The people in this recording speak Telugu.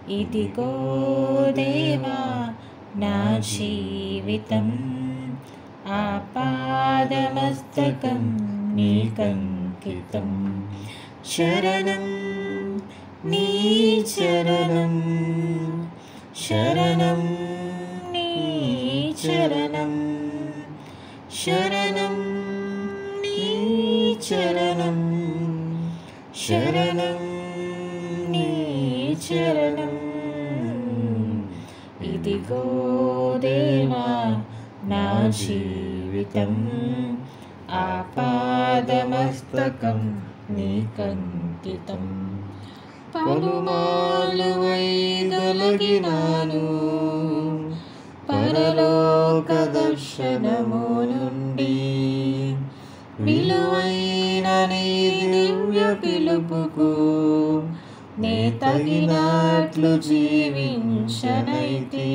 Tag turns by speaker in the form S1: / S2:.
S1: ఇదిగో దేవా నా జీవితం, ఆపాదమస్తకం నీకంకితం. శరణం నీ చరణం, శరణం నీ చరణం, శరణం నీ చరణం, శరణం నీ చరణం. ఇదిగో దేవా నా జీవితం, ఆపాదమస్తకం నీకంకితం. పలుమార్లు వైదొలగినాను పరలోక దర్శనము నుండి, విలువైన నీ దివ్య పిలుపుకు నే తగినట్లు జీవించనైతే.